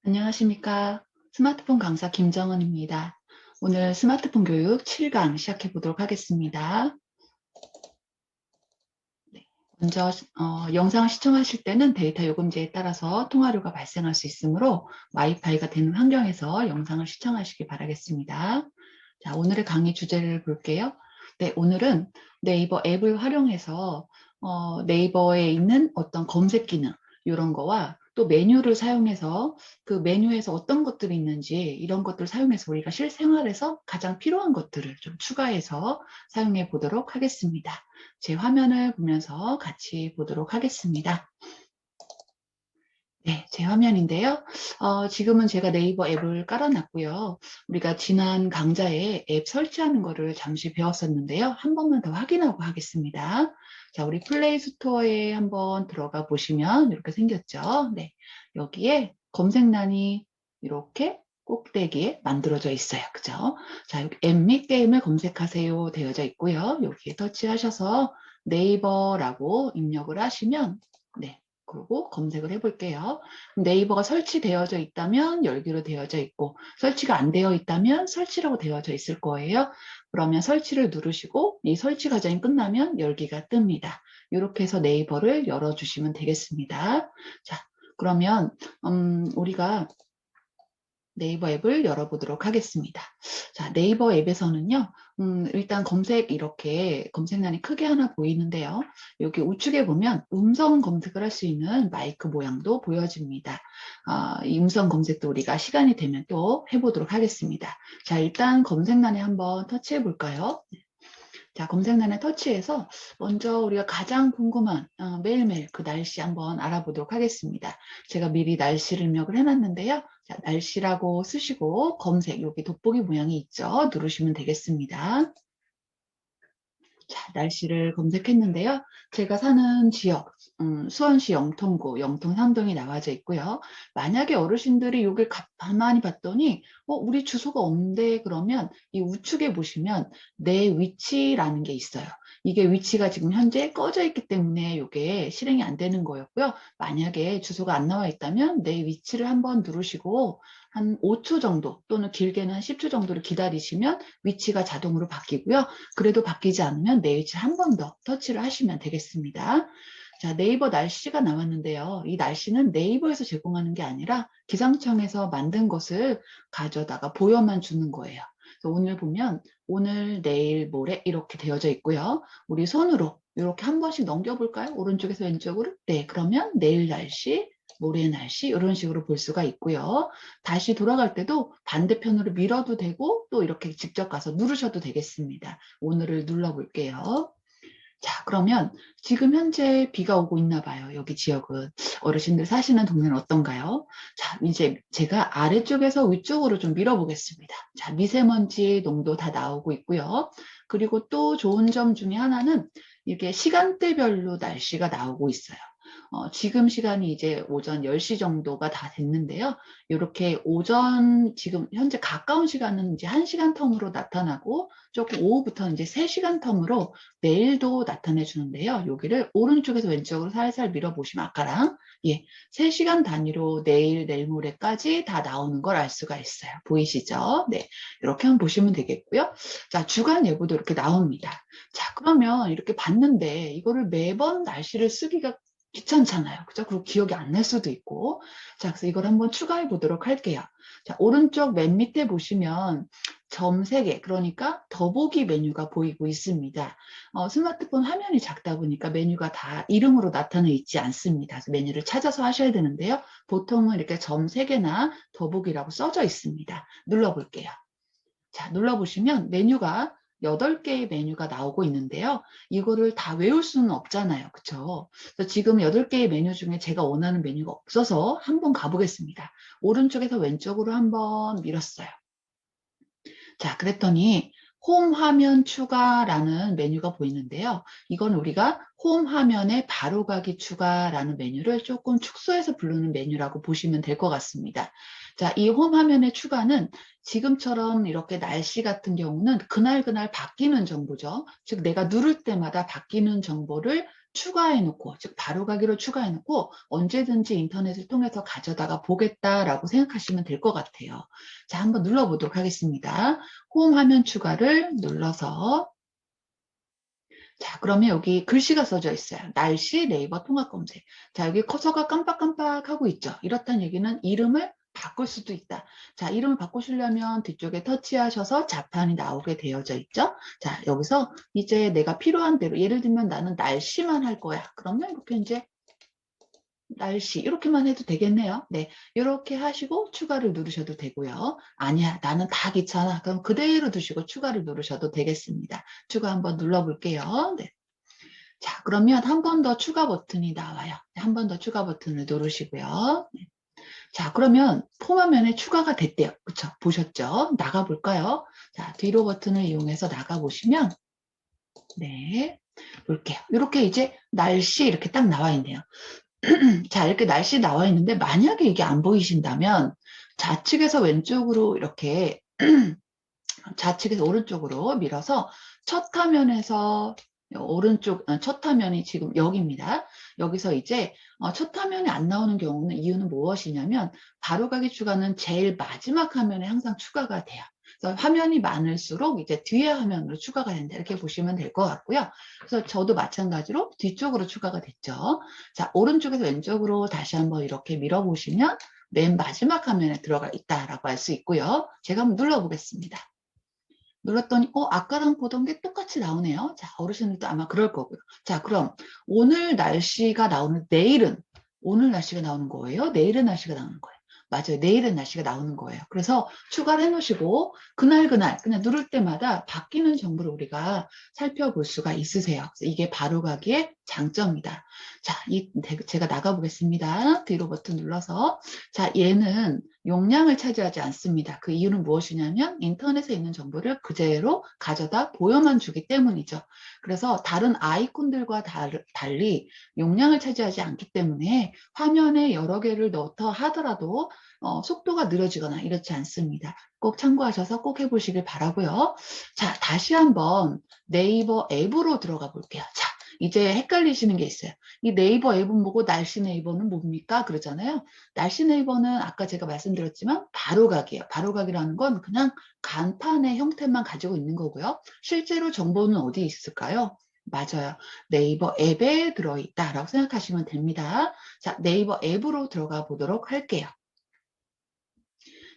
안녕하십니까. 스마트폰 강사 김정은입니다. 오늘 스마트폰 교육 7강 시작해 보도록 하겠습니다. 네, 먼저 영상을 시청하실 때는 데이터 요금제에 따라서 통화료가 발생할 수 있으므로 와이파이가 되는 환경에서 영상을 시청하시기 바라겠습니다. 자, 오늘의 강의 주제를 볼게요. 네, 오늘은 네이버 앱을 활용해서 네이버에 있는 어떤 검색 기능 이런 거와 또 메뉴를 사용해서 그 메뉴에서 어떤 것들이 있는지 이런 것들을 사용해서 우리가 실생활에서 가장 필요한 것들을 좀 추가해서 사용해 보도록 하겠습니다. 제 화면을 보면서 같이 보도록 하겠습니다. 네, 제 화면인데요. 지금은 제가 네이버 앱을 깔아놨고요. 우리가 지난 강좌에 앱 설치하는 거를 잠시 배웠었는데요. 한 번만 더 확인하고 하겠습니다. 자, 우리 플레이 스토어에 한번 들어가 보시면 이렇게 생겼죠. 네, 여기에 검색란이 이렇게 꼭대기에 만들어져 있어요. 그죠? 자, 여기 앱 및 게임을 검색하세요 되어져 있고요. 여기에 터치하셔서 네이버라고 입력을 하시면 네, 그리고 검색을 해볼게요. 네이버가 설치되어져 있다면 열기로 되어져 있고 설치가 안 되어 있다면 설치라고 되어져 있을 거예요. 그러면 설치를 누르시고 이 설치 과정이 끝나면 열기가 뜹니다. 이렇게 해서 네이버를 열어주시면 되겠습니다. 자, 그러면 우리가 네이버 앱을 열어보도록 하겠습니다. 자, 네이버 앱에서는요, 일단 이렇게 검색란이 크게 하나 보이는데요. 여기 우측에 보면 음성 검색을 할 수 있는 마이크 모양도 보여집니다. 이 음성 검색도 우리가 시간이 되면 또 해보도록 하겠습니다. 자, 일단 검색란에 한번 터치해 볼까요? 자, 검색란에 터치해서 먼저 우리가 가장 궁금한 매일매일 그 날씨 한번 알아보도록 하겠습니다. 제가 미리 날씨를 입력을 해놨는데요. 자, 날씨라고 쓰시고 검색, 여기 돋보기 모양이 있죠. 누르시면 되겠습니다. 자, 날씨를 검색했는데요. 제가 사는 지역, 수원시 영통구, 영통삼동이 나와져 있고요. 만약에 어르신들이 여길 가만히 봤더니, 우리 주소가 없는데 그러면 이 우측에 보시면 내 위치라는 게 있어요. 이게 위치가 지금 현재 꺼져 있기 때문에 이게 실행이 안 되는 거였고요. 만약에 주소가 안 나와 있다면 내 위치를 한번 누르시고 한 5초 정도 또는 길게는 한 10초 정도를 기다리시면 위치가 자동으로 바뀌고요. 그래도 바뀌지 않으면 내 위치를 한 번 더 터치를 하시면 되겠습니다. 자, 네이버 날씨가 나왔는데요. 이 날씨는 네이버에서 제공하는 게 아니라 기상청에서 만든 것을 가져다가 보여만 주는 거예요. 그래서 오늘 보면 오늘, 내일, 모레 이렇게 되어져 있고요. 우리 손으로 이렇게 한 번씩 넘겨볼까요? 오른쪽에서 왼쪽으로. 네, 그러면 내일 날씨, 모레 날씨 이런 식으로 볼 수가 있고요. 다시 돌아갈 때도 반대편으로 밀어도 되고 또 이렇게 직접 가서 누르셔도 되겠습니다. 오늘을 눌러볼게요. 자, 그러면 지금 현재 비가 오고 있나 봐요. 여기 지역은. 어르신들 사시는 동네는 어떤가요? 자, 이제 제가 아래쪽에서 위쪽으로 좀 밀어보겠습니다. 자, 미세먼지 농도 다 나오고 있고요. 그리고 또 좋은 점 중에 하나는 이게 시간대별로 날씨가 나오고 있어요. 지금 시간이 이제 오전 10시 정도가 다 됐는데요. 이렇게 오전 지금 현재 가까운 시간은 이제 1시간 텀으로 나타나고 조금 오후부터 이제 3시간 텀으로 내일도 나타내 주는데요. 여기를 오른쪽에서 왼쪽으로 살살 밀어보시면 아까랑 3시간 단위로 내일, 내일 모레까지 다 나오는 걸 알 수가 있어요. 보이시죠? 네, 이렇게 한번 보시면 되겠고요. 자, 주간 예보도 이렇게 나옵니다. 자, 그러면 이렇게 봤는데 이거를 매번 날씨를 쓰기가 귀찮잖아요. 그죠? 그리고 기억이 안 날 수도 있고. 자, 그래서 이걸 한번 추가해 보도록 할게요. 자, 오른쪽 맨 밑에 보시면 점 3개, 그러니까 더보기 메뉴가 보이고 있습니다. 스마트폰 화면이 작다 보니까 메뉴가 다 이름으로 나타나 있지 않습니다. 그래서 메뉴를 찾아서 하셔야 되는데요. 보통은 이렇게 점 3개나 더보기라고 써져 있습니다. 눌러볼게요. 자, 눌러보시면 메뉴가 8개의 메뉴가 나오고 있는데요. 이거를 다 외울 수는 없잖아요. 그쵸? 그래서 지금 8개의 메뉴 중에 제가 원하는 메뉴가 없어서 한번 가보겠습니다. 오른쪽에서 왼쪽으로 한번 밀었어요. 자, 그랬더니 홈 화면 추가라는 메뉴가 보이는데요. 이건 우리가 홈 화면에 바로가기 추가라는 메뉴를 조금 축소해서 부르는 메뉴라고 보시면 될 것 같습니다. 자, 이 홈 화면의 추가는 지금처럼 이렇게 날씨 같은 경우는 그날 바뀌는 정보죠. 즉 내가 누를 때마다 바뀌는 정보를 추가해놓고, 즉 바로가기로 추가해놓고 언제든지 인터넷을 통해서 가져다가 보겠다라고 생각하시면 될 것 같아요. 자, 한번 눌러보도록 하겠습니다. 홈 화면 추가를 눌러서, 자, 그러면 여기 글씨가 써져 있어요. 날씨 네이버 통합 검색. 자, 여기 커서가 깜빡깜빡하고 있죠. 이렇다는 얘기는 이름을 바꿀 수도 있다. 자, 이름을 바꾸시려면 뒤쪽에 터치하셔서 자판이 나오게 되어져 있죠. 자, 여기서 이제 내가 필요한 대로, 예를 들면 나는 날씨만 할 거야. 그러면 이렇게 이제 날씨 이렇게만 해도 되겠네요. 네, 이렇게 하시고 추가를 누르셔도 되고요. 아니야, 나는 다 귀찮아. 그럼 그대로 두시고 추가를 누르셔도 되겠습니다. 추가 한번 눌러볼게요. 네. 자, 그러면 한 번 더 추가 버튼이 나와요. 한 번 더 추가 버튼을 누르시고요. 네. 자, 그러면 폼 화면에 추가가 됐대요. 그쵸? 보셨죠? 나가볼까요? 자, 뒤로 버튼을 이용해서 나가보시면, 네, 볼게요. 이렇게 이제 날씨 이렇게 딱 나와 있네요. 자, 이렇게 날씨 나와 있는데 만약에 이게 안 보이신다면 좌측에서 왼쪽으로 이렇게 좌측에서 오른쪽으로 밀어서 첫 화면에서 오른쪽 첫 화면이 지금 여기입니다. 여기서 이제 첫 화면에 안 나오는 경우는 이유는 무엇이냐면 바로가기 추가는 제일 마지막 화면에 항상 추가가 돼요. 그래서 화면이 많을수록 이제 뒤에 화면으로 추가가 된다 이렇게 보시면 될 것 같고요. 그래서 저도 마찬가지로 뒤쪽으로 추가가 됐죠. 자, 오른쪽에서 왼쪽으로 다시 한번 이렇게 밀어보시면 맨 마지막 화면에 들어가 있다라고 할 수 있고요. 제가 한번 눌러보겠습니다. 눌렀더니 아까랑 보던 게 똑같이 나오네요. 자, 어르신들도 아마 그럴 거고요. 자, 그럼 오늘 날씨가 나오는 내일은 오늘 날씨가 나오는 거예요? 내일의 날씨가 나오는 거예요? 맞아요. 내일의 날씨가 나오는 거예요. 그래서 추가를 해놓으시고 그날 그냥 누를 때마다 바뀌는 정보를 우리가 살펴볼 수가 있으세요. 그래서 이게 바로가기의 장점이다. 자, 제가 나가보겠습니다. 뒤로 버튼 눌러서. 자, 얘는 용량을 차지하지 않습니다. 그 이유는 무엇이냐면 인터넷에 있는 정보를 그대로 가져다 보여만 주기 때문이죠. 그래서 다른 아이콘들과 달리 용량을 차지하지 않기 때문에 화면에 여러 개를 넣다 하더라도 속도가 느려지거나 이렇지 않습니다. 꼭 참고하셔서 꼭 해보시길 바라고요. 자, 다시 한번 네이버 앱으로 들어가 볼게요. 자, 이제 헷갈리시는 게 있어요. 이 네이버 앱은 뭐고 날씨 네이버는 뭡니까? 그러잖아요. 날씨 네이버는 아까 제가 말씀드렸지만 바로가기예요. 바로가기라는 건 그냥 간판의 형태만 가지고 있는 거고요. 실제로 정보는 어디에 있을까요? 맞아요. 네이버 앱에 들어있다라고 생각하시면 됩니다. 자, 네이버 앱으로 들어가 보도록 할게요.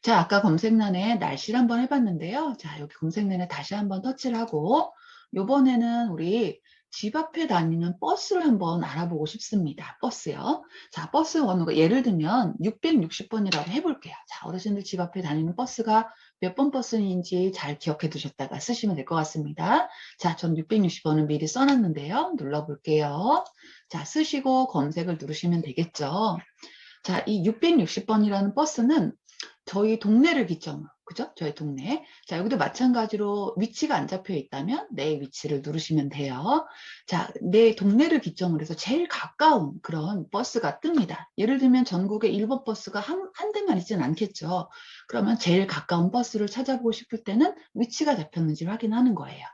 자, 아까 검색란에 날씨를 한번 해봤는데요. 자, 여기 검색란에 다시 한번 터치를 하고 요번에는 우리 집 앞에 다니는 버스를 한번 알아보고 싶습니다. 버스요. 자, 버스 번호가 예를 들면 660번이라고 해볼게요. 자, 어르신들 집 앞에 다니는 버스가 몇 번 버스인지 잘 기억해 두셨다가 쓰시면 될 것 같습니다. 자, 전 660번은 미리 써놨는데요. 눌러볼게요. 자, 쓰시고 검색을 누르시면 되겠죠. 자, 이 660번이라는 버스는 저희 동네를 기점으로, 그죠? 저희 동네. 자, 여기도 마찬가지로 위치가 안 잡혀 있다면 내 위치를 누르시면 돼요. 자, 내 동네를 기점으로 해서 제일 가까운 그런 버스가 뜹니다. 예를 들면 전국에 1번 버스가 한 대만 있지는 않겠죠. 그러면 제일 가까운 버스를 찾아보고 싶을 때는 위치가 잡혔는지 확인하는 거예요.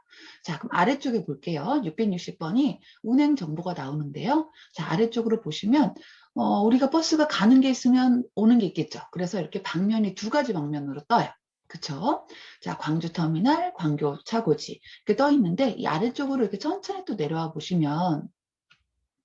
자, 그럼 아래쪽에 볼게요. 660번이 운행 정보가 나오는데요. 자, 아래쪽으로 보시면 우리가 버스가 가는 게 있으면 오는 게 있겠죠. 그래서 이렇게 방면이 두 가지 방면으로 떠요. 그쵸? 자, 광주터미널, 광교 차고지 이렇게 떠 있는데 이 아래쪽으로 이렇게 천천히 또 내려와 보시면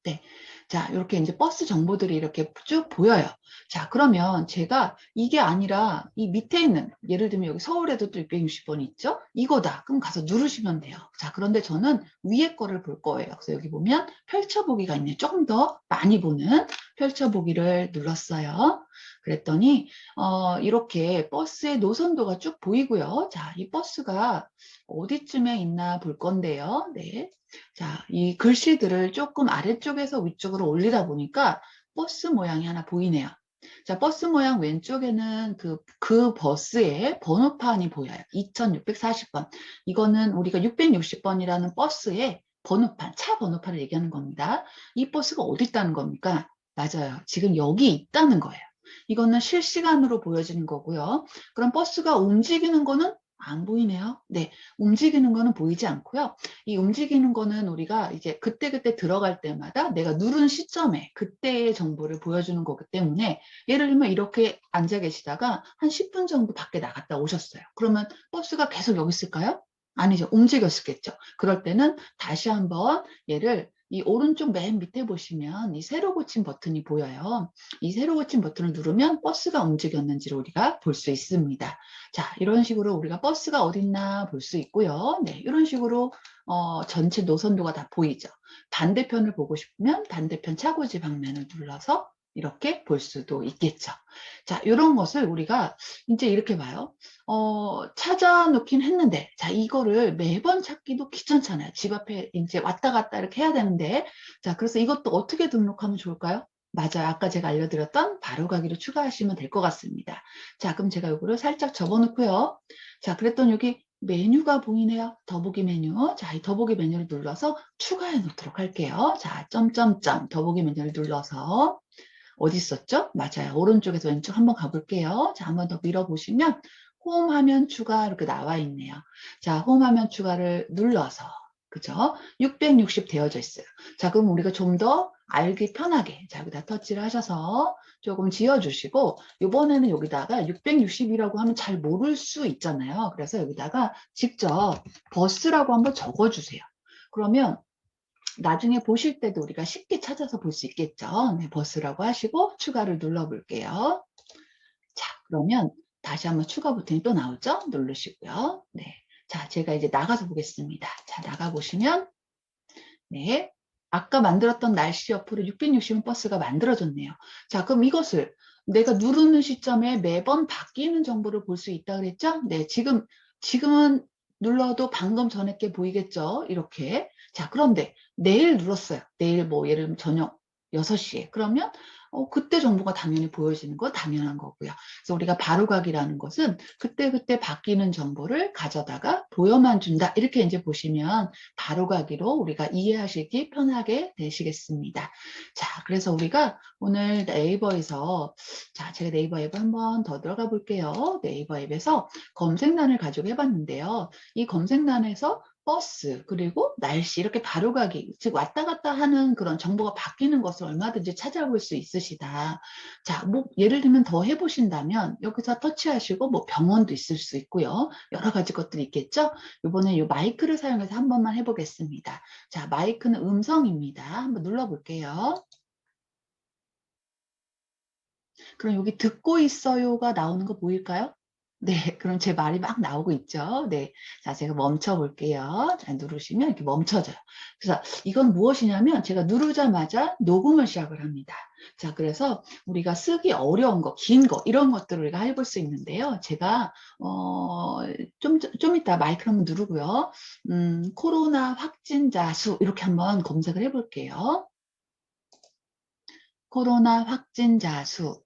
네. 자, 이렇게 이제 버스 정보들이 이렇게 쭉 보여요. 자, 그러면 제가 이게 아니라 이 밑에 있는, 예를 들면 여기 서울에도 또 660번이 있죠? 이거다. 그럼 가서 누르시면 돼요. 자, 그런데 저는 위에 거를 볼 거예요. 그래서 여기 보면 펼쳐보기가 있네요. 조금 더 많이 보는 펼쳐보기를 눌렀어요. 그랬더니, 이렇게 버스의 노선도가 쭉 보이고요. 자, 이 버스가 어디쯤에 있나 볼 건데요. 네. 자, 이 글씨들을 조금 아래쪽에서 위쪽으로 올리다 보니까 버스 모양이 하나 보이네요. 자, 버스 모양 왼쪽에는 그 버스의 번호판이 보여요. 2640번. 이거는 우리가 660번이라는 버스의 번호판, 차 번호판을 얘기하는 겁니다. 이 버스가 어디 있다는 겁니까? 맞아요. 지금 여기 있다는 거예요. 이거는 실시간으로 보여지는 거고요. 그럼 버스가 움직이는 거는 안 보이네요. 네, 움직이는 거는 보이지 않고요. 이 움직이는 거는 우리가 이제 그때그때 들어갈 때마다 내가 누른 시점에 그때의 정보를 보여주는 거기 때문에 예를 들면 이렇게 앉아 계시다가 한 10분 정도 밖에 나갔다 오셨어요. 그러면 버스가 계속 여기 있을까요? 아니죠. 움직였겠죠. 그럴 때는 다시 한번 얘를 이 오른쪽 맨 밑에 보시면 이 세로 고침 버튼이 보여요. 이 세로 고침 버튼을 누르면 버스가 움직였는지를 우리가 볼 수 있습니다. 자, 이런 식으로 우리가 버스가 어딨나 볼 수 있고요. 네, 이런 식으로 전체 노선도가 다 보이죠. 반대편을 보고 싶으면 반대편 차고지 방면을 눌러서 이렇게 볼 수도 있겠죠. 자, 이런 것을 우리가 이제 이렇게 봐요. 찾아놓긴 했는데, 자, 이거를 매번 찾기도 귀찮잖아요. 집 앞에 이제 왔다 갔다 이렇게 해야 되는데, 자, 그래서 이것도 어떻게 등록하면 좋을까요? 맞아요. 아까 제가 알려드렸던 바로가기로 추가하시면 될 것 같습니다. 자, 그럼 제가 이거를 살짝 접어놓고요. 자, 그랬더니 여기 메뉴가 보이네요. 더보기 메뉴. 자, 이 더보기 메뉴를 눌러서 추가해 놓도록 할게요. 자, 점점점 더보기 메뉴를 눌러서 어디 있었죠? 맞아요. 오른쪽에서 왼쪽 한번 가볼게요. 자, 한번 더 밀어보시면 홈 화면 추가 이렇게 나와 있네요. 자, 홈 화면 추가를 눌러서 그죠? 660 되어져 있어요. 자, 그럼 우리가 좀 더 알기 편하게 자, 여기다 터치를 하셔서 조금 지어주시고 이번에는 여기다가 660이라고 하면 잘 모를 수 있잖아요. 그래서 여기다가 직접 버스라고 한번 적어주세요. 그러면 나중에 보실 때도 우리가 쉽게 찾아서 볼 수 있겠죠. 네, 버스라고 하시고 추가를 눌러볼게요. 자, 그러면 다시 한번 추가 버튼이 또 나오죠? 누르시고요. 네. 자, 제가 이제 나가서 보겠습니다. 자, 나가보시면, 네. 아까 만들었던 날씨 옆으로 660은 버스가 만들어졌네요. 자, 그럼 이것을 내가 누르는 시점에 매번 바뀌는 정보를 볼 수 있다 그랬죠? 네, 지금은 눌러도 방금 전에 게 보이겠죠? 이렇게. 자, 그런데 내일 눌렀어요. 내일 뭐 예를 들면 저녁 6시에. 그러면 그때 정보가 당연히 보여지는 거 당연한 거고요. 그래서 우리가 바로가기라는 것은 그때그때 바뀌는 정보를 가져다가 보여만 준다. 이렇게 이제 보시면 바로가기로 우리가 이해하시기 편하게 되시겠습니다. 자, 그래서 우리가 오늘 네이버에서 자, 제가 네이버 앱을 한번 더 들어가 볼게요. 네이버 앱에서 검색란을 가지고 해봤는데요. 이 검색란에서 버스 그리고 날씨 이렇게 바로가기 즉 왔다 갔다 하는 그런 정보가 바뀌는 것을 얼마든지 찾아볼 수 있으시다. 자, 뭐 예를 들면 더 해보신다면 여기서 터치하시고 뭐 병원도 있을 수 있고요. 여러 가지 것들이 있겠죠. 이번에 이 마이크를 사용해서 한 번만 해보겠습니다. 자, 마이크는 음성입니다. 한번 눌러볼게요. 그럼 여기 듣고 있어요가 나오는 거 보일까요? 네, 그럼 제 말이 막 나오고 있죠. 네. 자, 제가 멈춰 볼게요. 자, 누르시면 이렇게 멈춰져요. 그래서 이건 무엇이냐면 제가 누르자마자 녹음을 시작을 합니다. 자, 그래서 우리가 쓰기 어려운 거, 긴 거, 이런 것들을 우리가 해볼 수 있는데요. 제가, 좀 이따 마이크 한번 누르고요. 코로나 확진자 수, 이렇게 한번 검색을 해볼게요. 코로나 확진자 수.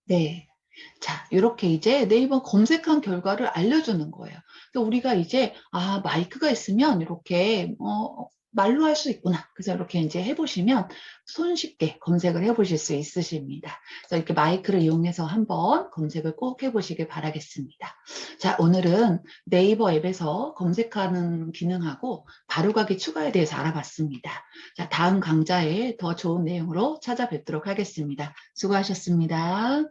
네. 자, 이렇게 이제 네이버 검색한 결과를 알려주는 거예요. 그러니까 우리가 이제, 아, 마이크가 있으면 이렇게, 말로 할 수 있구나. 그래서 이렇게 이제 해보시면 손쉽게 검색을 해보실 수 있으십니다. 그래서 이렇게 마이크를 이용해서 한번 검색을 꼭 해보시길 바라겠습니다. 자, 오늘은 네이버 앱에서 검색하는 기능하고 바로가기 추가에 대해서 알아봤습니다. 자, 다음 강좌에 더 좋은 내용으로 찾아뵙도록 하겠습니다. 수고하셨습니다.